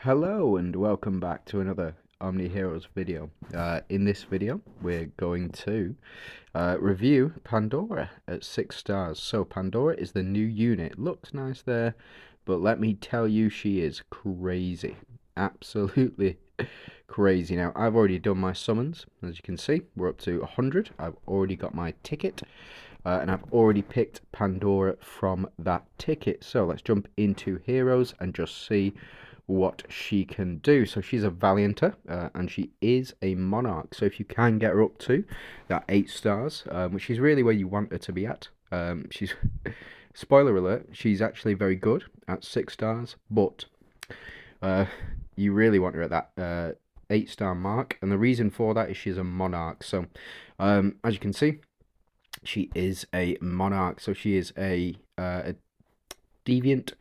Hello and welcome back to another OmniHeroes video. In this video we're going to review Pandora at 6 stars. So Pandora is the new unit. Looks nice there, but let me tell you, she is crazy. Absolutely crazy. Now I've already done my summons. As you can see, we're up to 100. I've already got my ticket. And I've already picked Pandora from that ticket. So let's jump into Heroes and just see what she can do. So she's a Valianter, and she is a Monarch. So if you can get her up to that 8 stars, which is really where you want her to be at. She's, spoiler alert, she's actually very good at 6 stars, but you really want her at that 8-star mark. And the reason for that is she's a Monarch. So as you can see, she is a Monarch, so she is a deviant,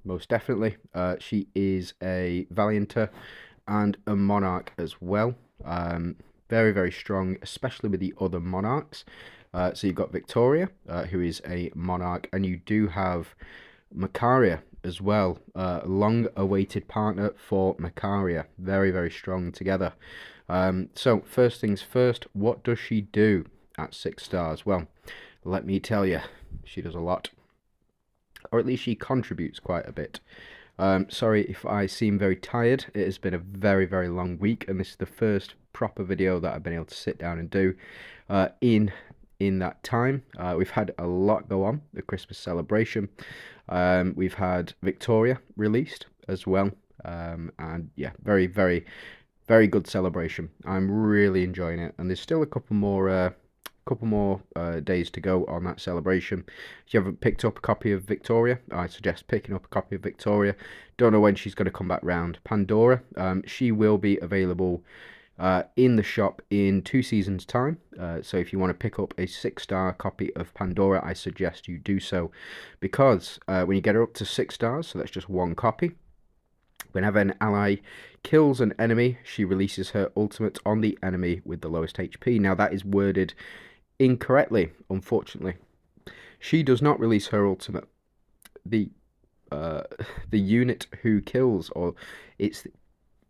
most definitely. She is a Valianter and a Monarch as well. Very, very strong, especially with the other Monarchs. So you've got Victoria, who is a Monarch, and you do have Macaria as well. Long-awaited partner for Macaria. Very, very strong together. So first things first, what does she do at 6 stars? Well, let me tell you, she does a lot, or at least she contributes quite a bit. Sorry if I seem very tired. It has been a very, very long week, and this is the first proper video that I've been able to sit down and do in that time. We've had a lot go on, the Christmas celebration. We've had Victoria released as well, and yeah, very, very, very good celebration. I'm really enjoying it, and there's still a couple more days to go on that celebration. If you haven't picked up a copy of Victoria, I suggest picking up a copy of Victoria. Don't know when she's going to come back round. Pandora, she will be available in the shop in 2 seasons time. So if you want to pick up a 6-star copy of Pandora, I suggest you do so, because when you get her up to 6 stars, so that's just 1 copy, whenever an ally kills an enemy, she releases her ultimate on the enemy with the lowest HP. Now that is worded incorrectly, unfortunately. She does not release her ultimate. The unit who kills, or it's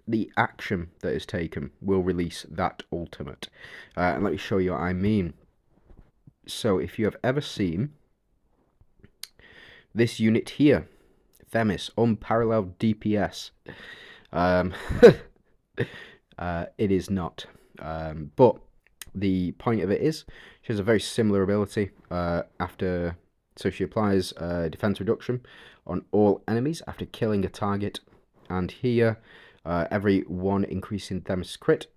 the action that is taken, will release that ultimate. And let me show you what I mean. So if you have ever seen this unit here, Themis, unparalleled DPS, it is not. But the point of it is, she has a very similar ability. So she applies defense reduction on all enemies after killing a target, and here every 1 increase in Themis crit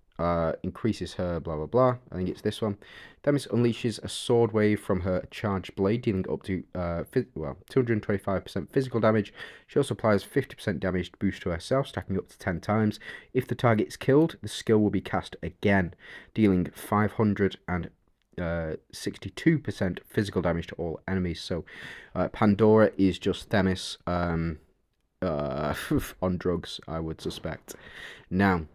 increases her blah blah blah. I think it's this one. Themis unleashes a sword wave from her charged blade, dealing up to 225% physical damage. She also applies 50% damage boost to herself, stacking up to 10 times. If the target is killed, the skill will be cast again, dealing 562% physical damage to all enemies. So Pandora is just Themis on drugs, I would suspect. Now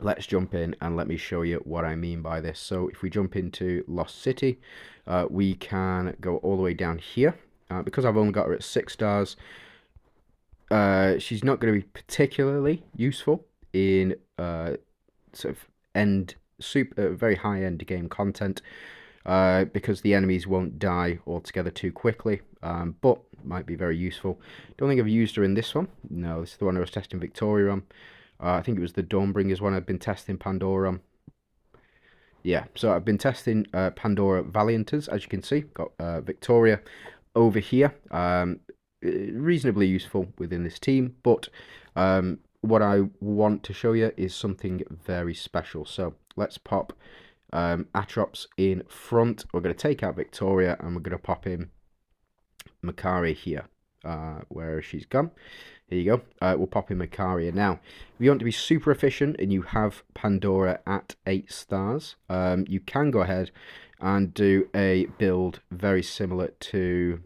let's jump in and let me show you what I mean by this. So if we jump into Lost City, we can go all the way down here. Because I've only got her at 6 stars, she's not going to be particularly useful in sort of very high end game content, because the enemies won't die altogether too quickly, but might be very useful. Don't think I've used her in this one. No, this is the one I was testing Victoria on. I think it was the Dawnbringers one I've been testing Pandora on. Yeah, so I've been testing Pandora Valianters, as you can see. Got Victoria over here. Reasonably useful within this team, but what I want to show you is something very special. So let's pop Atrops in front. We're going to take out Victoria, and we're going to pop in Macaria here. Where she's gone. Here you go. We'll pop in Macaria. Now, if you want to be super efficient and you have Pandora at 8 stars, you can go ahead and do a build very similar to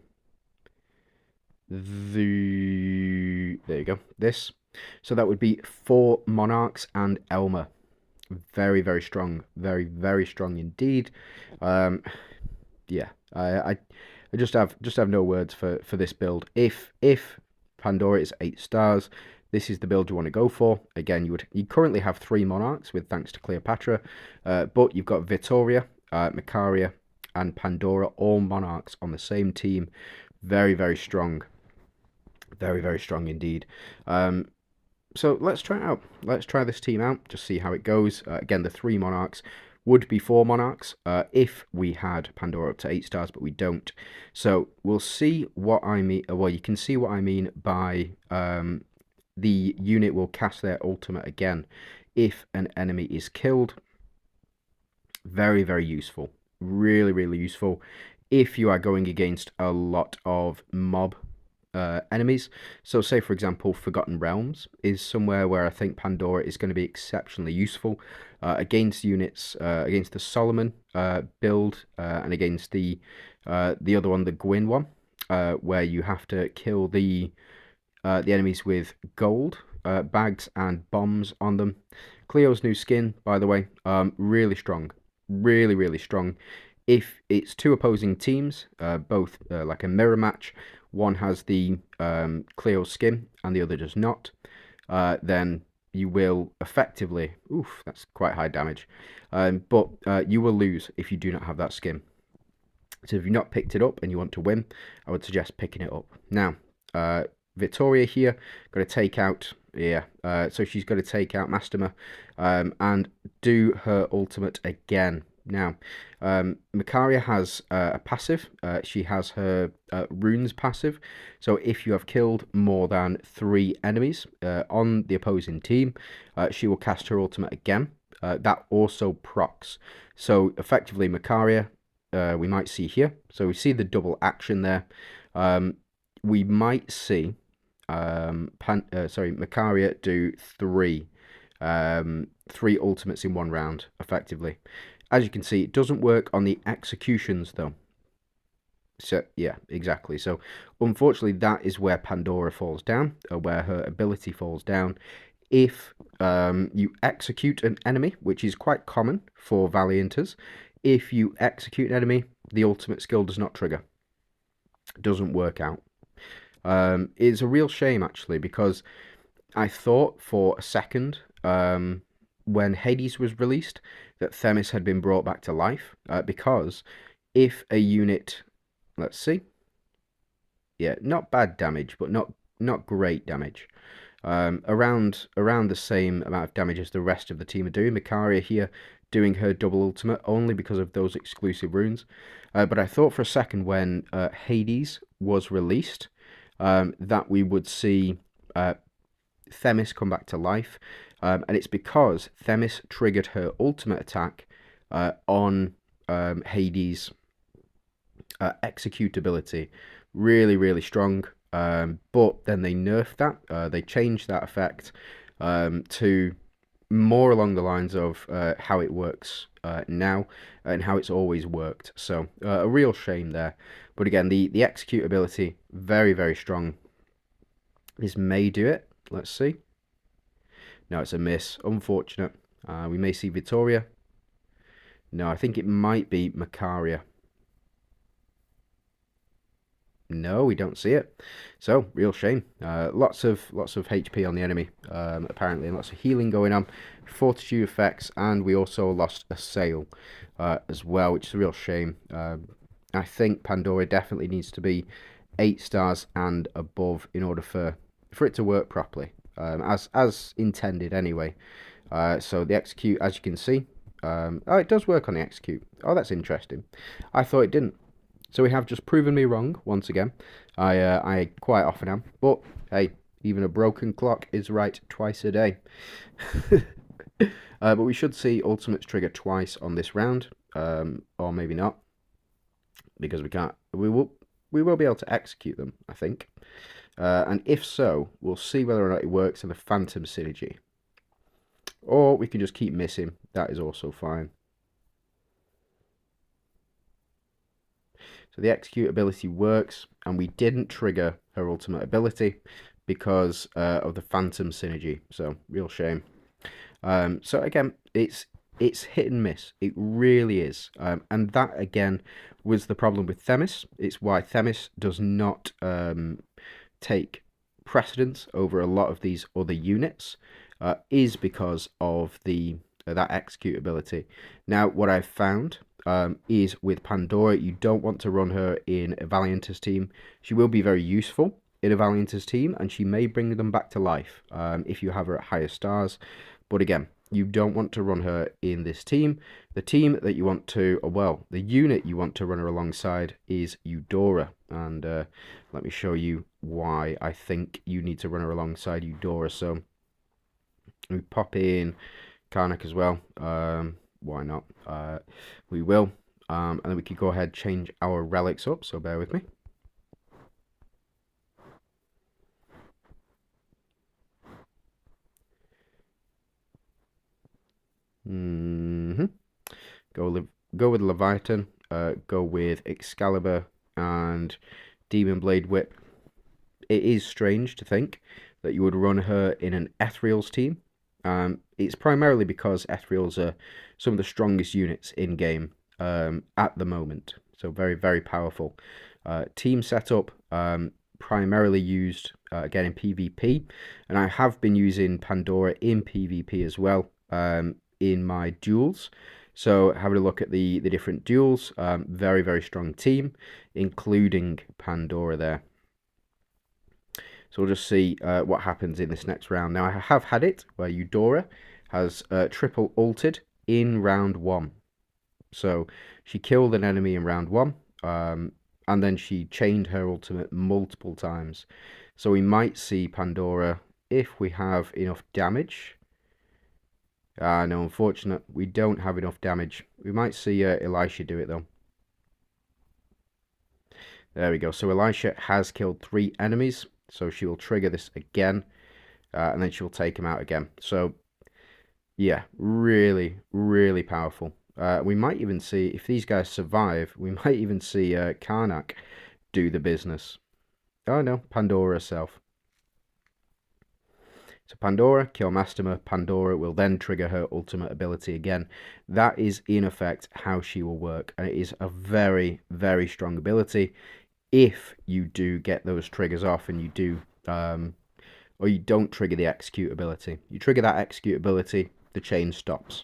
there you go, this. So that would be 4 Monarchs and Elma. Very, very strong. Very, very strong indeed. Yeah, I just have no words for this build. If Pandora is 8 stars. This is the build you want to go for. Again, you currently have 3 monarchs with thanks to Cleopatra, but you've got Vittoria, Macaria, and Pandora, all monarchs on the same team. Very, very strong. Very, very strong indeed. So let's try it out. Let's try this team out, just see how it goes. Again, the 3 monarchs would be 4 monarchs if we had Pandora up to 8 stars, but we don't. So we'll see what I mean. Well, you can see what I mean by the unit will cast their ultimate again if an enemy is killed. Very, very useful. Really, really useful if you are going against a lot of mob enemies. So say, for example, Forgotten Realms is somewhere where I think Pandora is going to be exceptionally useful against units, against the Solomon build and against the other one, the Gwyn one, where you have to kill the enemies with gold bags and bombs on them. Cleo's new skin, by the way, really strong. Really, really strong. If it's 2 opposing teams, both like a mirror match, one has the Cleo skin and the other does not, then you will effectively, oof, that's quite high damage, but you will lose if you do not have that skin. So if you've not picked it up and you want to win, I would suggest picking it up. Now, Victoria here, got to take out, so she's got to take out Mastema and do her ultimate again. Now, Macaria has a passive. She has her runes passive. So if you have killed more than 3 enemies on the opposing team, she will cast her ultimate again. That also procs. So effectively, Macaria, we might see here. So we see the double action there. We might see Macaria do 3 ultimates in 1 round, effectively. As you can see, it doesn't work on the executions, though. So, yeah, exactly. So, unfortunately, that is where Pandora falls down, or where her ability falls down. If you execute an enemy, which is quite common for Valianters, if you execute an enemy, the ultimate skill does not trigger. It doesn't work out. It's a real shame, actually, because I thought for a second, when Hades was released, that Themis had been brought back to life, because if a unit, let's see, yeah, not bad damage, but not great damage, around the same amount of damage as the rest of the team are doing. Macaria here doing her double ultimate only because of those exclusive runes, but I thought for a second when Hades was released that we would see Themis come back to life, and it's because Themis triggered her ultimate attack on Hades' executability. Really, really strong, but then they nerfed that. They changed that effect to more along the lines of how it works now and how it's always worked. So a real shame there. But again, the executability, very, very strong. This may do it. Let's see. No, it's a miss. Unfortunate. We may see Vittoria. No, I think it might be Macaria. No, we don't see it. So, real shame. Lots of HP on the enemy, apparently, and lots of healing going on. Fortitude effects, and we also lost a sail as well, which is a real shame. I think Pandora definitely needs to be 8 stars and above in order for it to work properly, as intended anyway. So the execute, as you can see, oh, it does work on the execute. Oh, that's interesting. I thought it didn't. So we have just proven me wrong once again. I quite often am, but hey, even a broken clock is right twice a day. But we should see ultimates trigger twice on this round, or maybe not, because we can't. We will be able to execute them, I think. And if so, we'll see whether or not it works in the Phantom synergy. Or we can just keep missing. That is also fine. So the execute ability works, and we didn't trigger her ultimate ability because of the Phantom synergy. So real shame. So again, it's hit and miss. It really is. And that again was the problem with Themis. It's why Themis does not take precedence over a lot of these other units is because of the that execute ability. Now, what I've found is with Pandora, you don't want to run her in a Valiantist team. She will be very useful in a Valiantist team, and she may bring them back to life if you have her at higher stars. But again, you don't want to run her in this team. The team that you want to, well, the unit you want to run her alongside is Eudora. And let me show you why I think you need to run her alongside Eudora. So we pop in Karnak as well. Why not? We will. And then we could go ahead and change our relics up. So bear with me. Go with Leviathan, go with Excalibur and Demon Blade Whip. It is strange to think that you would run her in an Ethereals team. It's primarily because Ethereals are some of the strongest units in game at the moment. So very, very powerful. Team setup, primarily used again in PvP, and I have been using Pandora in PvP as well in my duels. So having a look at the different duels, very, very strong team, including Pandora there. So we'll just see what happens in this next round. Now, I have had it where Eudora has triple ulted in round 1. So she killed an enemy in round 1, and then she chained her ultimate multiple times. So we might see Pandora if we have enough damage. No, unfortunate. We don't have enough damage. We might see Elisha do it, though. There we go. So Elisha has killed 3 enemies. So she will trigger this again. And then she will take him out again. So, yeah, really, really powerful. We might even see, if these guys survive, we might even see Karnak do the business. Oh, no. Pandora herself. So Pandora, kill Mastema. Pandora will then trigger her ultimate ability again. That is, in effect, how she will work. And it is a very, very strong ability if you do get those triggers off and you do, or you don't trigger the execute ability. You trigger that execute ability, the chain stops,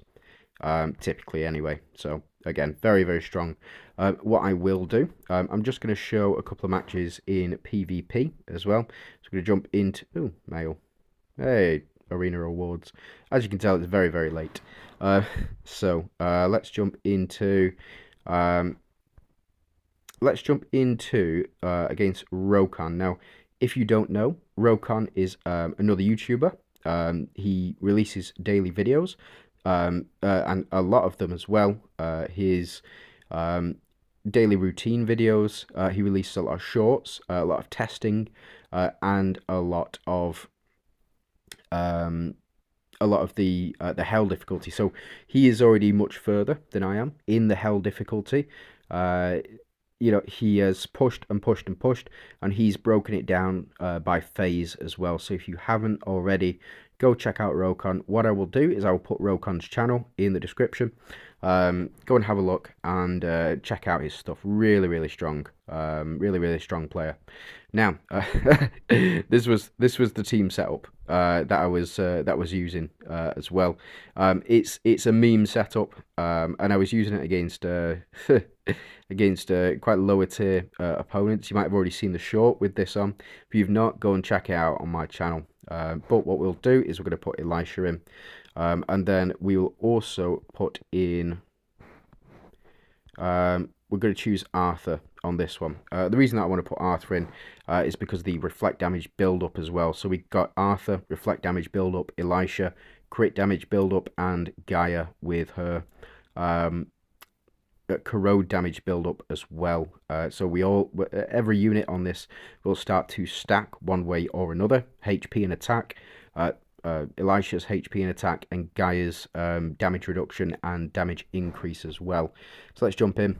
typically anyway. So, again, very, very strong. What I will do, I'm just going to show a couple of matches in PvP as well. So I'm going to jump into, ooh, mail. Hey, arena awards. As you can tell, it's very, very late. So let's jump into against Rokan. Now, if you don't know, Rokan is another YouTuber. He releases daily videos, and a lot of them as well. His daily routine videos. He releases a lot of shorts, a lot of testing, and a lot of the hell difficulty. So he is already much further than I am in the hell difficulty. You know, he has pushed and pushed and pushed, and he's broken it down by phase as well. So if you haven't already, go check out Rokan. What I will do is I will put Rokan's channel in the description. Go and have a look and check out his stuff. Really, really strong. Really, really strong player. Now, this was the team setup that I was using as well. It's a meme setup, and I was using it against against quite lower tier opponents. You might have already seen the short with this on. If you've not, go and check it out on my channel. But what we'll do is we're going to put Elisha in, and then we will also put in. We're going to choose Arthur on this one. The reason that I want to put Arthur in is because of the reflect damage build up as well. So we got Arthur, reflect damage build up, Elisha, crit damage build up, and Gaia with her corrode damage build up as well. So every unit on this will start to stack one way or another. HP and attack. Elisha's HP and attack, and Gaia's damage reduction and damage increase as well. So let's jump in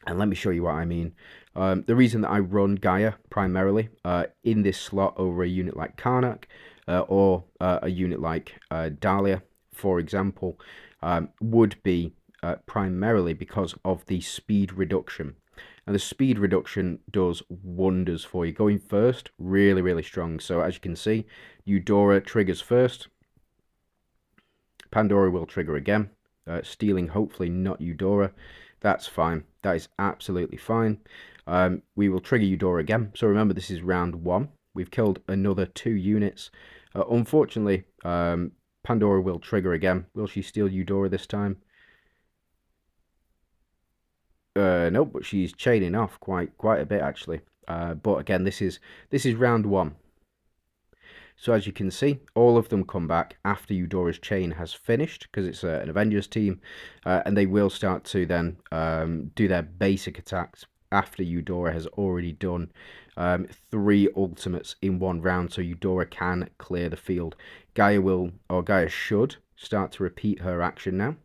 and let me show you what I mean. The reason that I run Gaia primarily in this slot over a unit like Karnak or a unit like Dahlia, for example, would be primarily because of the speed reduction. and the speed reduction does wonders for you. Going first, really, really strong. So as you can see, Eudora triggers first. Pandora will trigger again. Stealing, hopefully not Eudora. That's fine. That is absolutely fine. We will trigger Eudora again. So remember, this is round 1. We've killed another 2 units. Unfortunately, Pandora will trigger again. Will she steal Eudora this time? Nope, but she's chaining off quite a bit actually. But again, this is round 1. So as you can see, all of them come back after Eudora's chain has finished, because it's an Avengers team, and they will start to then do their basic attacks after Eudora has already done 3 ultimates in 1 round, so Eudora can clear the field. Gaia should start to repeat her action now.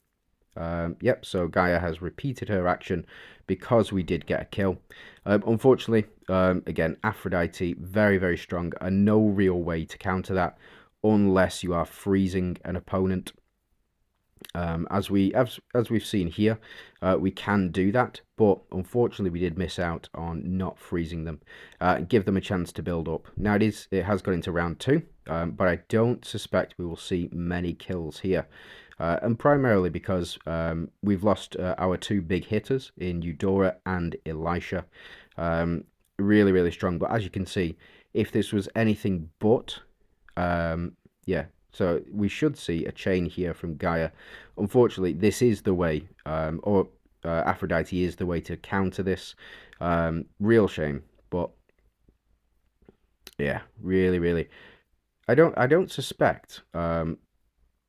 Yep, so Gaia has repeated her action because we did get a kill. Unfortunately, again, Aphrodite, very, very strong, and no real way to counter that unless you are freezing an opponent. As we've seen here, we can do that, but unfortunately we did miss out on not freezing them and give them a chance to build up. Now it has got into round 2, but I don't suspect we will see many kills here. And primarily because we've lost our 2 big hitters in Eudora and Elisha. Really, really strong. But as you can see, if this was anything but, yeah, so we should see a chain here from Gaia. Unfortunately, this is the way, Aphrodite is the way to counter this. Real shame, but yeah, really, really. I don't suspect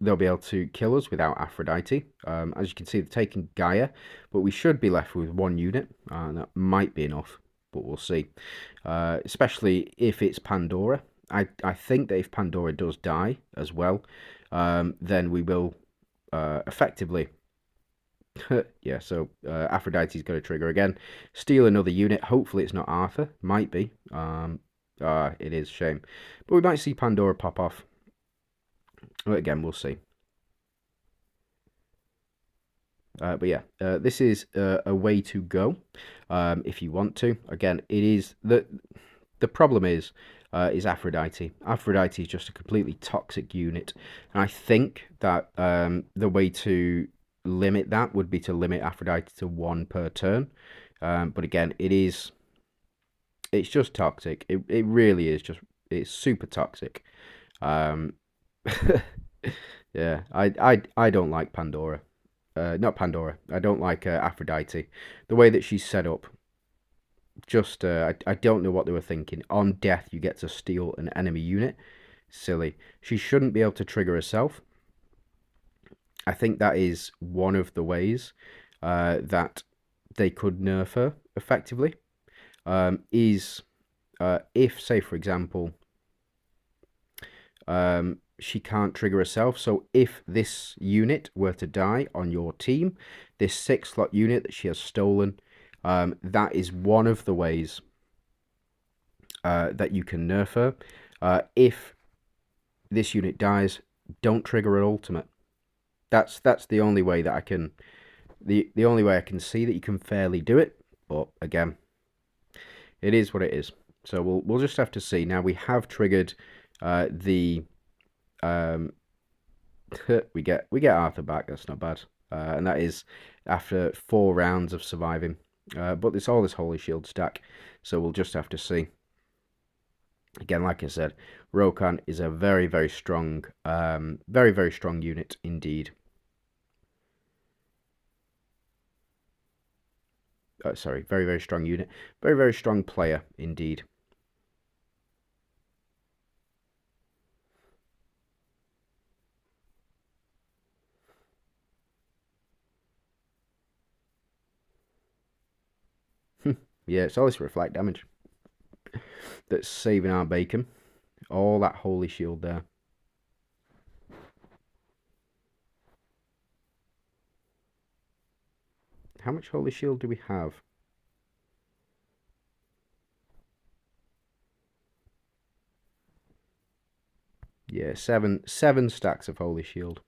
they'll be able to kill us without Aphrodite. As you can see, they're taking Gaia, but we should be left with 1 unit, and that might be enough, but we'll see. Especially if it's Pandora. I think that if Pandora does die as well, then we will effectively... yeah, so Aphrodite's going to trigger again. Steal another unit. Hopefully it's not Arthur. Might be. It is, shame. But we might see Pandora pop off. But again, we'll see. But yeah, this is a way to go if you want to. Again, it is the problem is Aphrodite. Aphrodite is just a completely toxic unit, and I think that the way to limit that would be to limit Aphrodite to 1 per turn. But again, it's just toxic. It really is it's super toxic. Yeah, I don't like Pandora. Not Pandora. I don't like Aphrodite. The way that she's set up, just I don't know what they were thinking. On death, you get to steal an enemy unit. Silly. She shouldn't be able to trigger herself. I think that is one of the ways that they could nerf her effectively. If, say, for example, she can't trigger herself. So if this unit were to die on your team, this 6-slot unit that she has stolen, that is one of the ways that you can nerf her. If this unit dies, don't trigger an ultimate. That's the only way that I can the only way I can see that you can fairly do it. But again, it is what it is. So we'll just have to see. Now we have triggered the we get Arthur back. That's not bad, and that is after 4 rounds of surviving. But it's all this Holy Shield stack, so we'll just have to see. Again, like I said, Rokan is a very, very strong, very, very strong unit indeed. Sorry, very, very strong unit. Very, very strong player indeed. Yeah, it's all this reflect damage that's saving our bacon. All that Holy Shield there. How much Holy Shield do we have? Yeah, seven stacks of Holy Shield.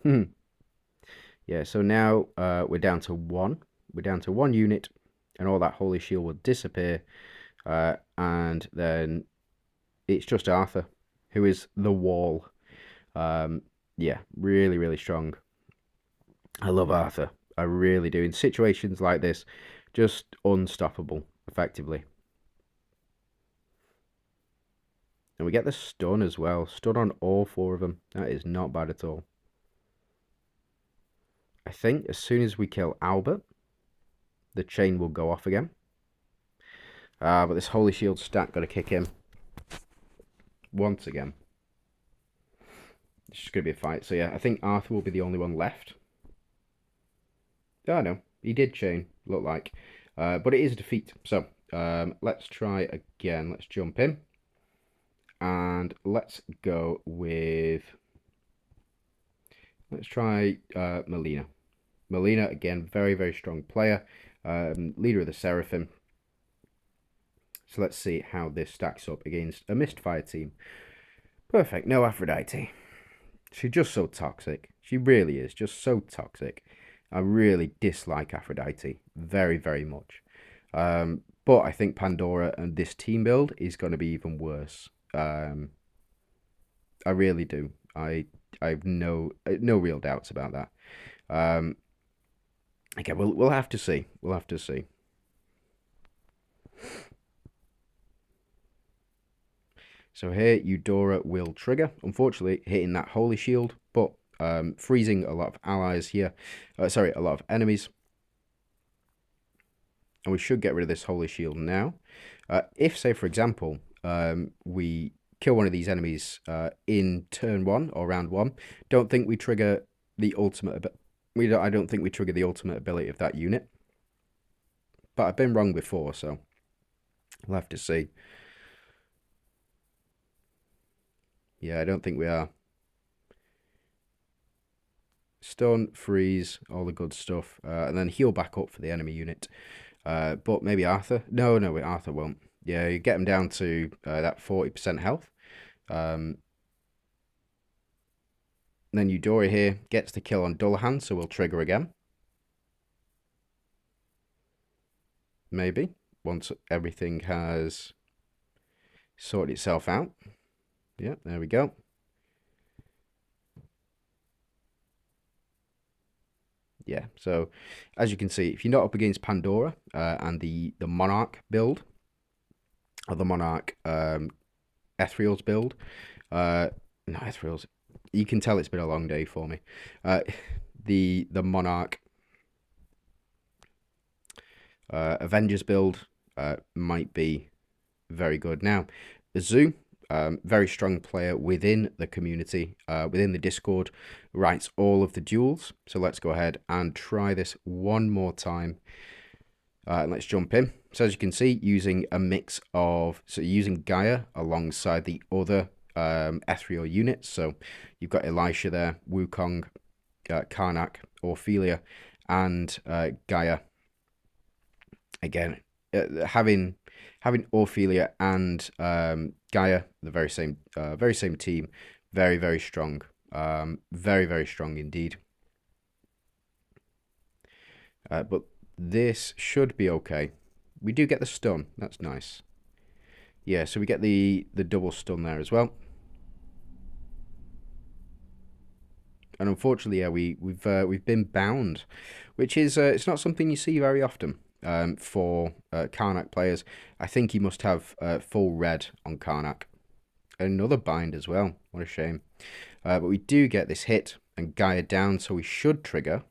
Yeah, so now we're down to one. We're down to one unit, and all that holy shield will disappear. And then it's just Arthur, who is the wall. Yeah, really, really strong. I love Arthur. I really do. In situations like this, just unstoppable, effectively. And we get the stun as well. Stun on all four of them. That is not bad at all. I think as soon as we kill Albert, the chain will go off again. But this Holy Shield stack got to kick in once again. It's just going to be a fight. So yeah, I think Arthur will be the only one left. Oh no, he did chain, look like. But it is a defeat. So let's try again. Let's jump in. And let's go with... Let's try Melina. Melina, again, very, very strong player. Leader of the Seraphim. So let's see how this stacks up against a Mistfire team. Perfect, no Aphrodite. She's just so toxic. She really is, just so toxic. I really dislike Aphrodite very, very much. But I think Pandora and this team build is going to be even worse. I really do. I have no real doubts about that. Okay, we'll have to see. We'll have to see. So here, Eudora will trigger. Unfortunately, hitting that Holy Shield, but freezing a lot of allies here. Sorry, a lot of enemies. And we should get rid of this Holy Shield now. If, say, for example, we kill one of these enemies in turn 1 or round 1, don't think we trigger the ultimate... I don't think we trigger the ultimate ability of that unit. But I've been wrong before, so we'll have to see. Yeah, I don't think we are. Stun, freeze, all the good stuff. And then heal back up for the enemy unit. But maybe Arthur? No, Arthur won't. Yeah, you get him down to that 40% health. Then Eudora here gets the kill on Dullahan, so we'll trigger again. Maybe, once everything has sorted itself out. Yeah, there we go. Yeah, so as you can see, if you're not up against Pandora and the Monarch build, or the Monarch Ethereal's build, not Ethereal's, you can tell it's been a long day for me. The Monarch Avengers build might be very good. Now, Zoo, very strong player within the community, within the Discord, writes all of the duels. So let's go ahead and try this one more time. And let's jump in. So as you can see, using a mix of, so using Gaia alongside the other ethereal units. So you've got Elisha there, Wukong, Karnak, Ophelia, and Gaia. Again, having Ophelia and Gaia, the very same team, very, very strong. Very, very strong indeed. But this should be okay. We do get the stun. That's nice. Yeah, so we get the double stun there as well. And unfortunately, yeah, we've been bound, which is it's not something you see very often for Karnak players. I think he must have full red on Karnak. Another bind as well. What a shame. But we do get this hit and Gaia down, so we should trigger.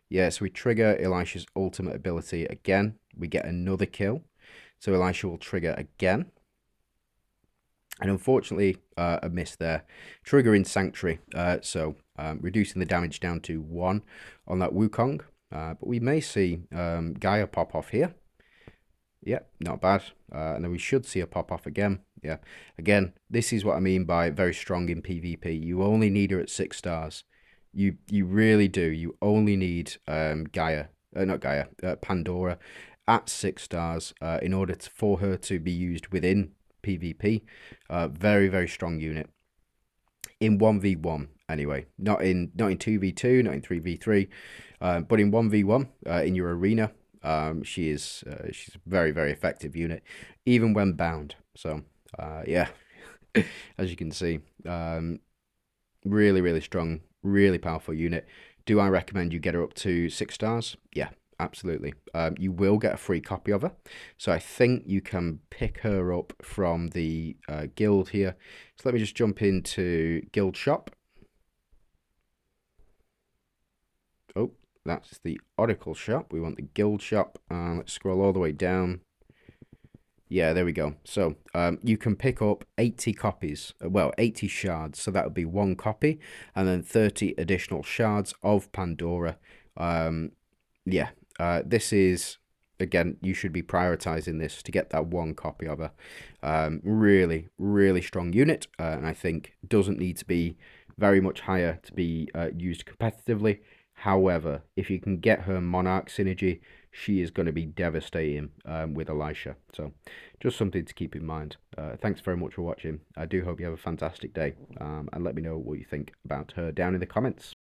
Yeah, so we trigger Elisha's ultimate ability again. We get another kill. So Elisha will trigger again. And unfortunately, a miss there. Triggering Sanctuary. So reducing the damage down to 1 on that Wukong. But we may see Gaia pop off here. Yeah, not bad. And then we should see a pop off again. Yeah, again, this is what I mean by very strong in PvP. You only need her at 6 stars. You really do. You only need Pandora at 6 stars in order for her to be used within PvP. Very, very strong unit. In 1v1, anyway. Not in 2v2, not in 3v3, but in 1v1 in your arena. She's a very, very effective unit, even when bound. So yeah, as you can see, really, really strong, really powerful unit. Do I recommend you get her up to 6 stars? Yeah, absolutely. You will get a free copy of her. So I think you can pick her up from the guild here. So let me just jump into guild shop. Oh, that's the Oracle shop. We want the guild shop. Let's scroll all the way down. Yeah, there we go. So you can pick up 80 copies, well, 80 shards. So that would be 1 copy and then 30 additional shards of Pandora. Yeah, this is, again, you should be prioritizing this to get that 1 copy of her. Really, really strong unit. And I think doesn't need to be very much higher to be used competitively. However, if you can get her Monarch synergy, she is going to be devastating with Elisha. So just something to keep in mind. Thanks very much for watching. I do hope you have a fantastic day. And let me know what you think about her down in the comments.